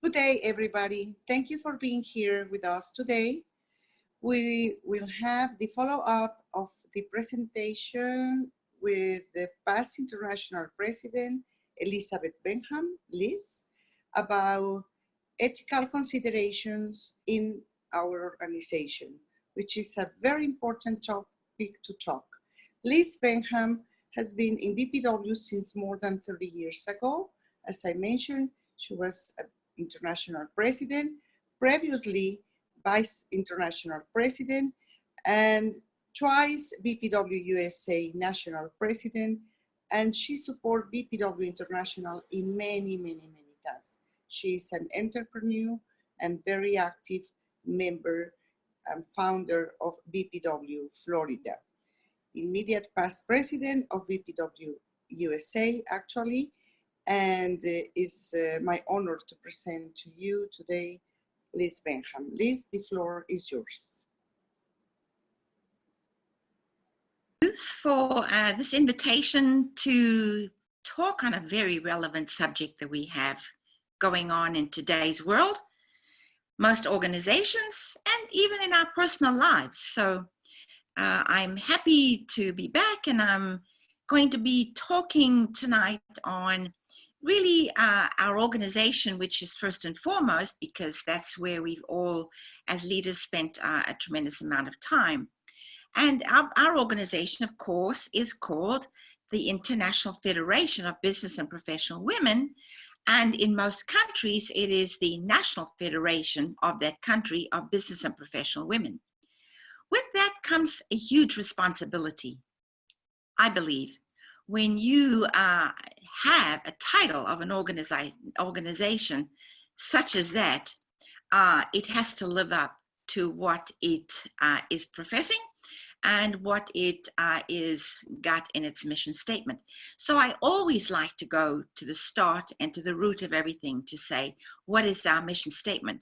Good day, everybody. Thank you for being here with us today. We will have the follow-up of the presentation with the past International President, Elizabeth Benham, Liz, about ethical considerations in our organization, which is a very important topic to talk. Liz Benham has been in BPW since more than 30 years ago. As I mentioned, she was an international president, previously vice international president, and twice BPW USA national president, and she supports BPW International in many tasks. She is an entrepreneur and very active member and founder of BPW Florida. Immediate past president of BPW USA, actually, and it's my honor to present to you today Liz Benham. Liz, the floor is yours. For this invitation to talk on a very relevant subject that we have going on in today's world, most organizations, and even in our personal lives. So I'm happy to be back, and I'm going to be talking tonight on really our organization, which is first and foremost, because that's where we've all, as leaders, spent a tremendous amount of time. And our organization, of course, is called the International Federation of Business and Professional Women. And in most countries, it is the National Federation of that country of Business and Professional Women. With that comes a huge responsibility, I believe. When you have a title of an organization such as that, it has to live up to what it is professing and what it is got in its mission statement. So I always like to go to the start and to the root of everything to say, what is our mission statement?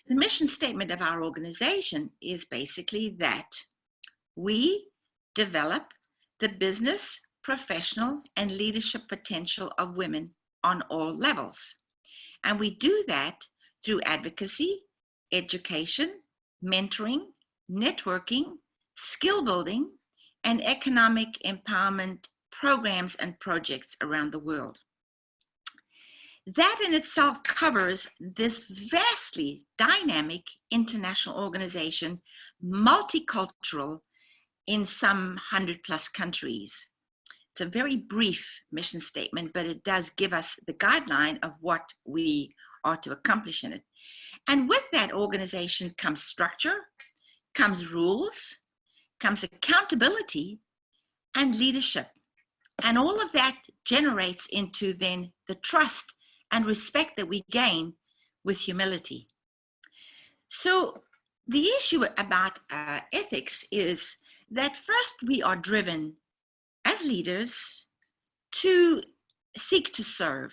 The mission statement of our organization is basically that we develop the business, professional, and leadership potential of women on all levels. And we do that through advocacy, education, mentoring, networking, skill building, and economic empowerment programs and projects around the world. That in itself covers this vastly dynamic international organization, multicultural in some 100+ countries. It's a very brief mission statement, but it does give us the guideline of what we are to accomplish in it. And with that organization comes structure, comes rules, comes accountability, and leadership. And all of that generates into then the trust and respect that we gain with humility. So the issue about ethics is that first we are driven as leaders to seek to serve.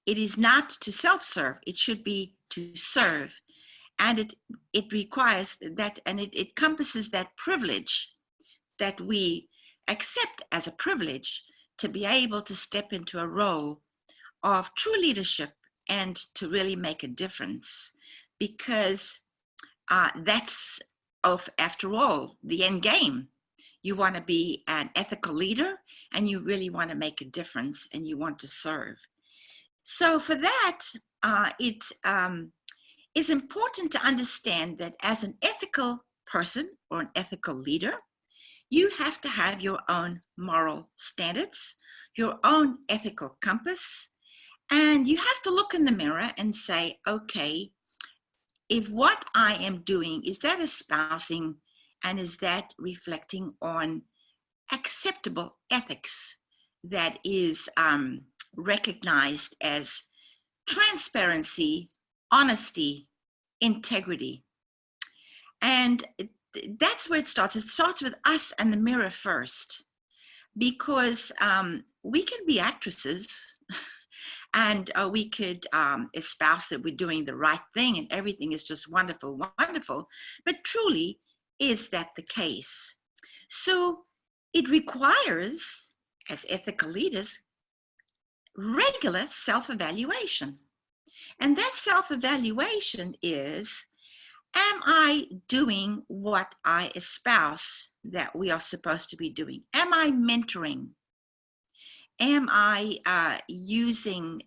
It is not to self-serve, it should be to serve. And it requires that, and it encompasses that privilege that we accept as a privilege to be able to step into a role of true leadership and to really make a difference, because that's, after all, the end game. You want to be an ethical leader, and you really want to make a difference, and you want to serve. So for that, it is important to understand that as an ethical person or an ethical leader, you have to have your own moral standards, your own ethical compass, and you have to look in the mirror and say, okay, if what I am doing, is that espousing and is that reflecting on acceptable ethics that is recognized as transparency, honesty, integrity. And that's where it starts. It starts with us and the mirror first, because we can be actresses and we could espouse that we're doing the right thing and everything is just wonderful, wonderful. But truly, is that the case? So it requires, as ethical leaders, regular self-evaluation. And that self-evaluation is, am I doing what I espouse that we are supposed to be doing? Am I mentoring? Am I using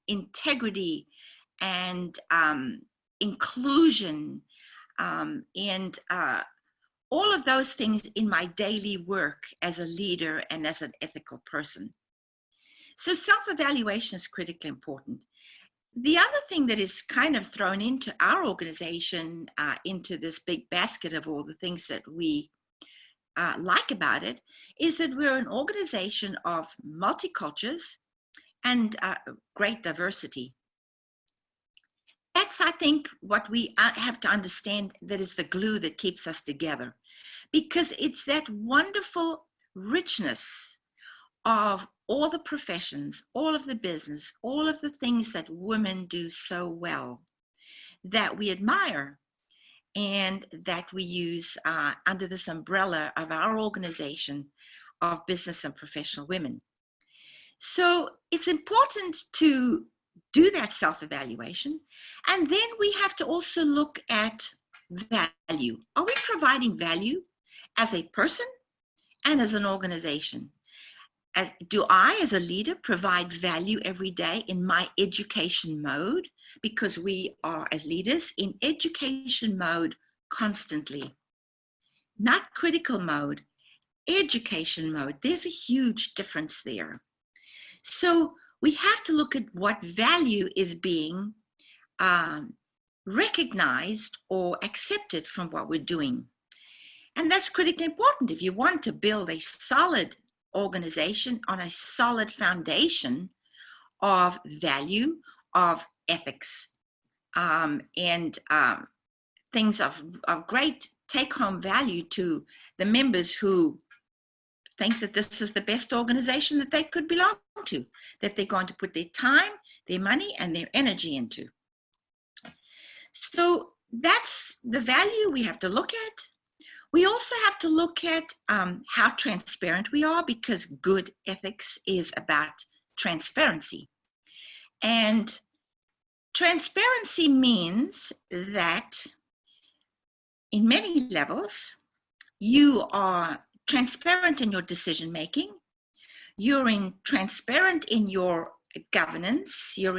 integrity and inclusion and all of those things in my daily work as a leader and as an ethical person? So self-evaluation is critically important. The other thing that is kind of thrown into our organization, into this big basket of all the things that we like about it, is that we're an organization of multicultures and great diversity. That's, I think, what we have to understand, that is the glue that keeps us together, because it's that wonderful richness of all the professions, all of the business, all of the things that women do so well that we admire and that we use under this umbrella of our organization of business and professional women. So it's important to do that self-evaluation. And then we have to also look at value. Are we providing value as a person and as an organization? Do I, as a leader, provide value every day in my education mode? Because we are, as leaders, in education mode constantly. Not critical mode, education mode. There's a huge difference there. So we have to look at what value is being recognized or accepted from what we're doing. And that's critically important if you want to build a solid organization on a solid foundation of value, of ethics, and things of great take-home value to the members who think that this is the best organization that they could belong to, that they're going to put their time, their money, and their energy into. So that's the value we have to look at. We also have to look at how transparent we are, because good ethics is about transparency. And transparency means that in many levels, you are transparent in your decision making, you're transparent in your governance, you're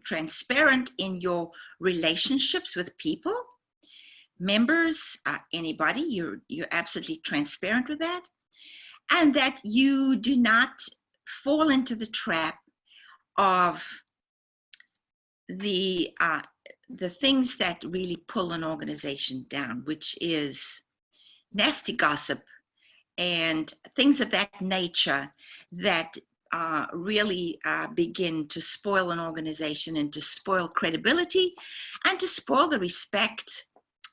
transparent in your relationships with people, members, anybody. You're absolutely transparent with that, and that you do not fall into the trap of the things that really pull an organization down, which is nasty gossip and things of that nature that really begin to spoil an organization and to spoil credibility and to spoil the respect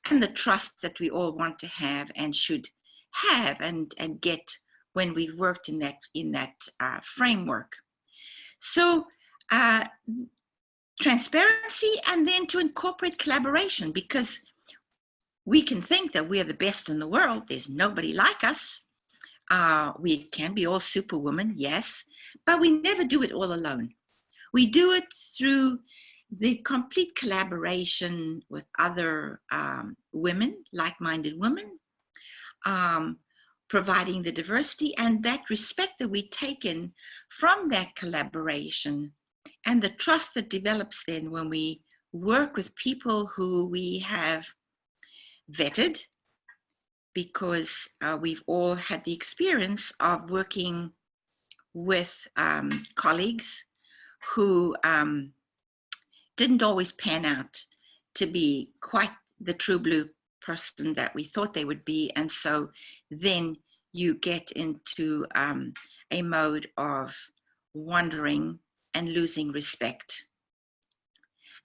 and the trust that we all want to have and should have and get when we've worked in that framework. So transparency, and then to incorporate collaboration, because we can think that we're the best in the world. There's nobody like us. We can be all superwoman, yes, but we never do it all alone. We do it through the complete collaboration with other women, like-minded women, providing the diversity and that respect that we take in from that collaboration, and the trust that develops then when we work with people who we have vetted, because we've all had the experience of working with colleagues who didn't always pan out to be quite the true blue person that we thought they would be. And so then you get into a mode of wandering and losing respect.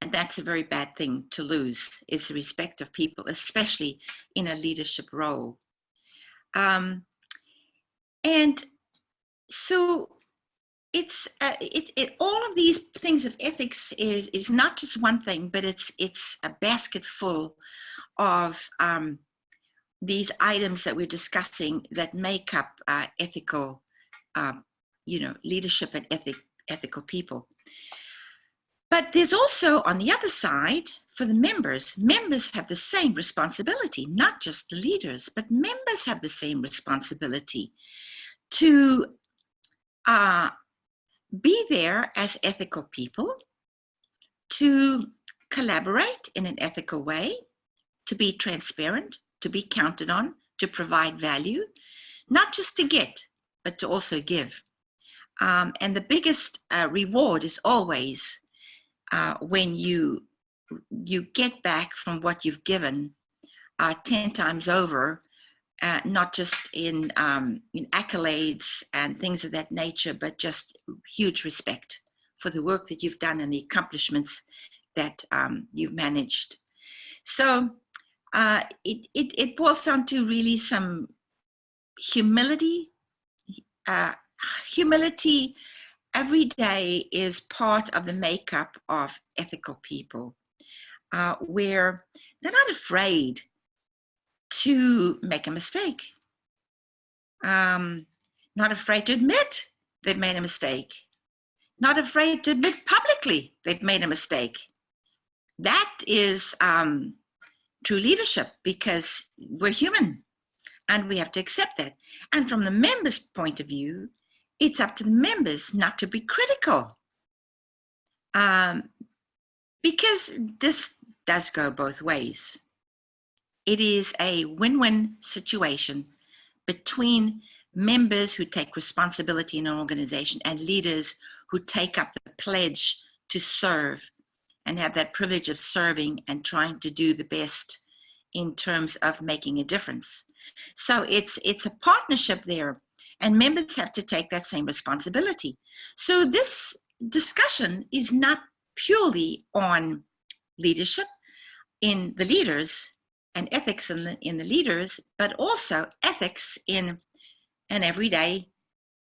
And that's a very bad thing to lose, is the respect of people, especially in a leadership role. And so it's all of these things of ethics is not just one thing, but it's a basket full of these items that we're discussing that make up ethical, leadership and ethical people. But there's also, on the other side, for the members have the same responsibility, not just the leaders, but members have the same responsibility to be there as ethical people, to collaborate in an ethical way, to be transparent, to be counted on, to provide value, not just to get, but to also give. And the biggest reward is always when you get back from what you've given 10 times over, not just in accolades and things of that nature, but just huge respect for the work that you've done and the accomplishments that you've managed. So it boils down to really some humility. Humility every day is part of the makeup of ethical people, where they're not afraid to make a mistake, not afraid to admit they've made a mistake, not afraid to admit publicly they've made a mistake. That is true leadership, because we're human and we have to accept that. And from the members' point of view, it's up to the members not to be critical, because this does go both ways. It is a win-win situation between members who take responsibility in an organization and leaders who take up the pledge to serve and have that privilege of serving and trying to do the best in terms of making a difference. So it's a partnership there, and members have to take that same responsibility. So this discussion is not purely on leadership in the leaders and ethics in the leaders, but also ethics in an everyday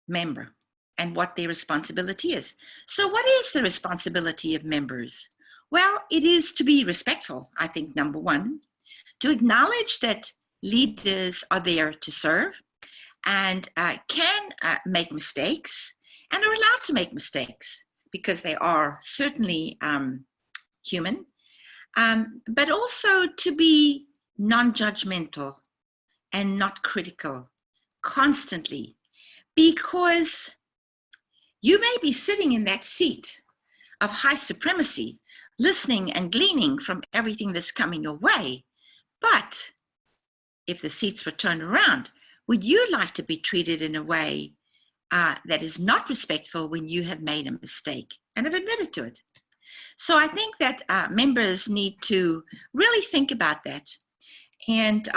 member and what their responsibility is. So what is the responsibility of members? Well, it is to be respectful, I think, number one, to acknowledge that leaders are there to serve and can make mistakes and are allowed to make mistakes because they are certainly human, but also to be non-judgmental and not critical constantly, because you may be sitting in that seat of high supremacy, listening and gleaning from everything that's coming your way. But if the seats were turned around, would you like to be treated in a way that is not respectful when you have made a mistake and have admitted to it? So I think that members need to really think about that. And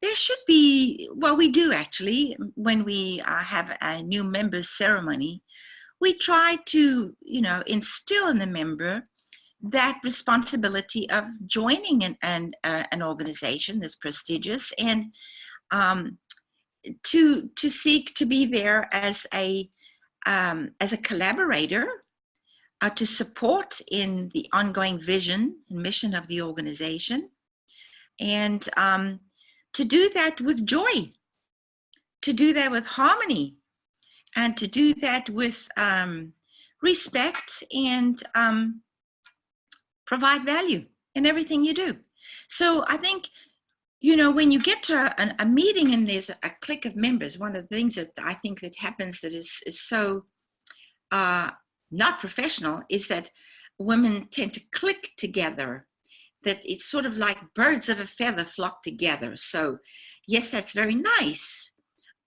there should be, well, we do actually, when we have a new members ceremony, we try to, instill in the member that responsibility of joining an organization that's prestigious, and to seek to be there as a collaborator, to support in the ongoing vision and mission of the organization, and to do that with joy, to do that with harmony, and to do that with respect, and provide value in everything you do. So I think, when you get to a meeting and there's a clique of members, one of the things that I think that happens that is so not professional is that women tend to click together, that it's sort of like birds of a feather flock together. So yes, that's very nice,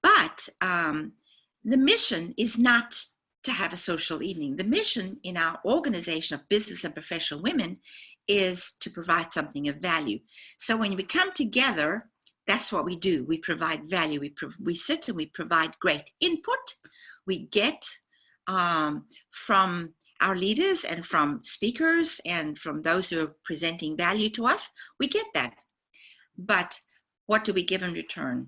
but the mission is not to have a social evening. The mission in our organization of business and professional women is to provide something of value. So when we come together, that's what we do. We provide value. We sit and we provide great input. We get from our leaders and from speakers and from those who are presenting value to us, we get that. But what do we give in return?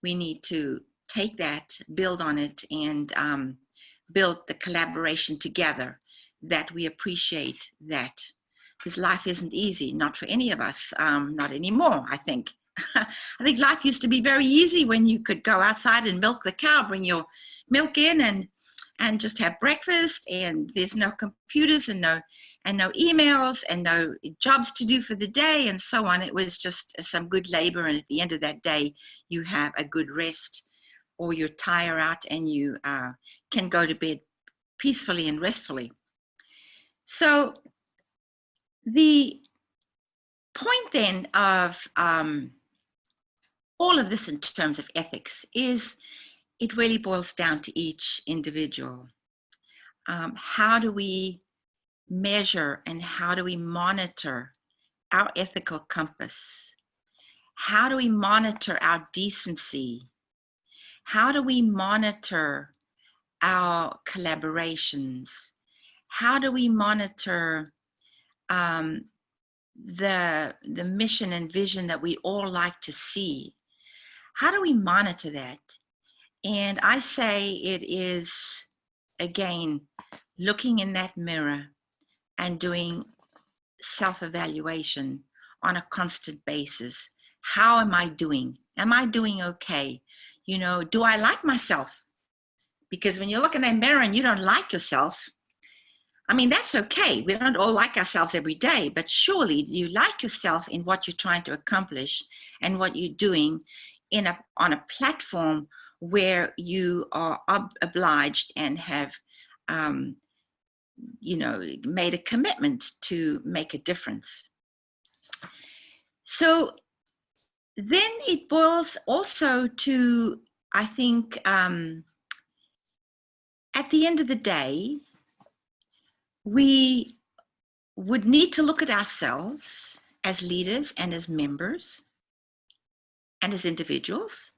We need to take that, build on it, and build the collaboration together, that we appreciate that. Because life isn't easy, not for any of us, not anymore, I think. I think life used to be very easy when you could go outside and milk the cow, bring your milk in and and just have breakfast, and there's no computers and no emails and no jobs to do for the day and so on. It was just some good labor, and at the end of that day you have a good rest, or you're tired out and you can go to bed peacefully and restfully. So the point then of all of this in terms of ethics is it really boils down to each individual. How do we measure and how do we monitor our ethical compass? How do we monitor our decency? How do we monitor our collaborations? How do we monitor the mission and vision that we all like to see? How do we monitor that? And I say it is, again, looking in that mirror and doing self-evaluation on a constant basis. How am I doing? Am I doing okay? You know, do I like myself? Because when you look in that mirror and you don't like yourself, I mean, that's okay. We don't all like ourselves every day, but surely you like yourself in what you're trying to accomplish and what you're doing on a platform where you are obliged and have, made a commitment to make a difference. So then it boils also to, I think, at the end of the day, we would need to look at ourselves as leaders and as members and as individuals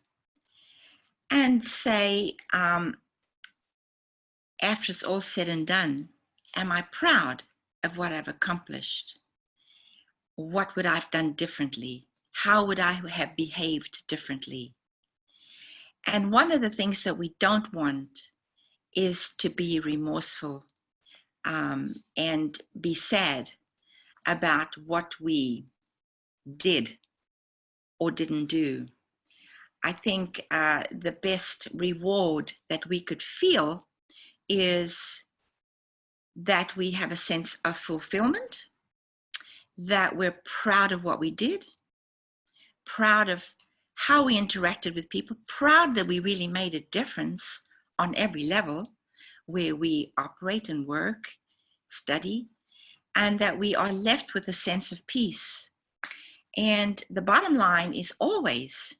and say, after it's all said and done, am I proud of what I've accomplished? What would I have done differently? How would I have behaved differently? And one of the things that we don't want is to be remorseful and be sad about what we did or didn't do. I think the best reward that we could feel is that we have a sense of fulfillment, that we're proud of what we did, proud of how we interacted with people, proud that we really made a difference on every level where we operate and work, study, and that we are left with a sense of peace. And the bottom line is always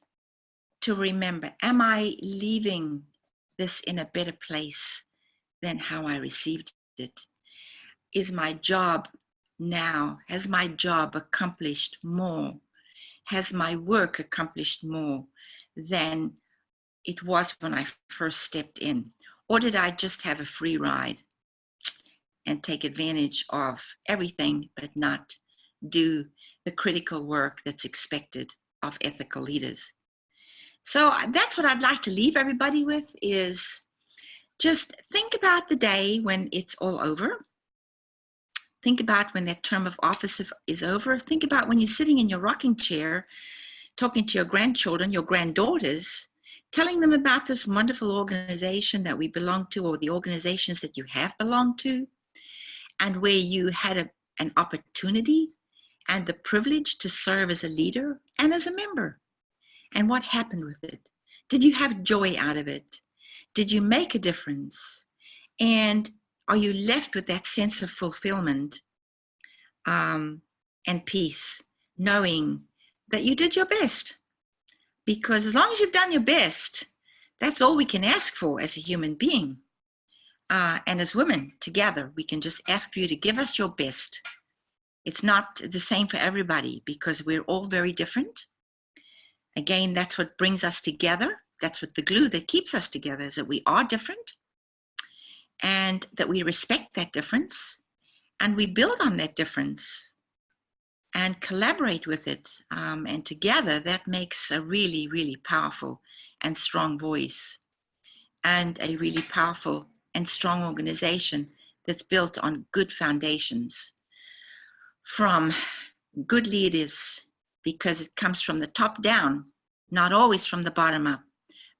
to remember, am I leaving this in a better place than how I received it? Is my job now, has my job accomplished more? Has my work accomplished more than it was when I first stepped in? Or did I just have a free ride and take advantage of everything but not do the critical work that's expected of ethical leaders? So that's what I'd like to leave everybody with, is just think about the day when it's all over. Think about when that term of office is over. Think about when you're sitting in your rocking chair, talking to your grandchildren, your granddaughters, telling them about this wonderful organization that we belong to, or the organizations that you have belonged to, and where you had an opportunity and the privilege to serve as a leader and as a member. And what happened with it? Did you have joy out of it? Did you make a difference? And are you left with that sense of fulfillment and peace, knowing that you did your best? Because as long as you've done your best, that's all we can ask for as a human being. And as women together, we can just ask for you to give us your best. It's not the same for everybody because we're all very different. Again, that's what brings us together. That's what the glue that keeps us together is, that we are different and that we respect that difference and we build on that difference and collaborate with it. And together that makes a really, really powerful and strong voice and a really powerful and strong organization that's built on good foundations from good leaders, because it comes from the top down, not always from the bottom up,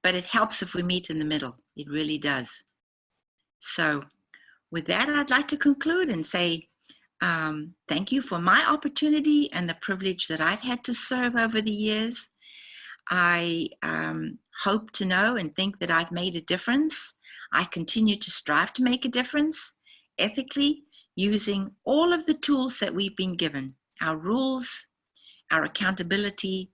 but it helps if we meet in the middle. It really does. So with that, I'd like to conclude and say thank you for my opportunity and the privilege that I've had to serve over the years. I hope to know and think that I've made a difference. I continue to strive to make a difference ethically, using all of the tools that we've been given, our rules, our accountability,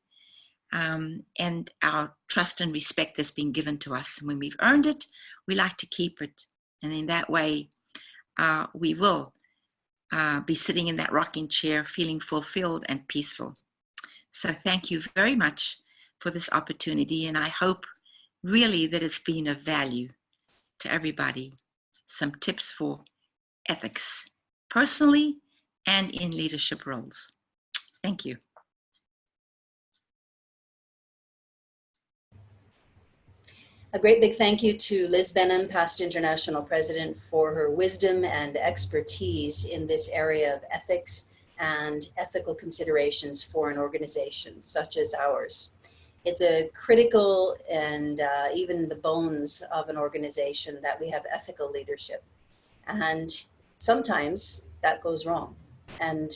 and our trust and respect that's been given to us. And when we've earned it, we like to keep it. And in that way, we will be sitting in that rocking chair feeling fulfilled and peaceful. So thank you very much for this opportunity, and I hope really that it's been of value to everybody. Some tips for ethics, personally and in leadership roles. Thank you. A great big thank you to Liz Benham, past International President, for her wisdom and expertise in this area of ethics and ethical considerations for an organization such as ours. It's a critical and even the bones of an organization that we have ethical leadership. And sometimes that goes wrong, and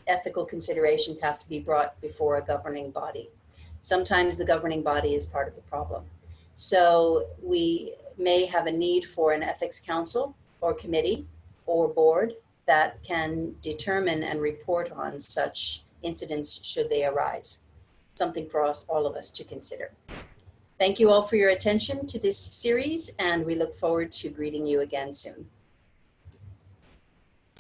ethical considerations have to be brought before a governing body. Sometimes the governing body is part of the problem. So we may have a need for an ethics council or committee or board that can determine and report on such incidents should they arise. Something for us, all of us, to consider. Thank you all for your attention to this series, and we look forward to greeting you again soon.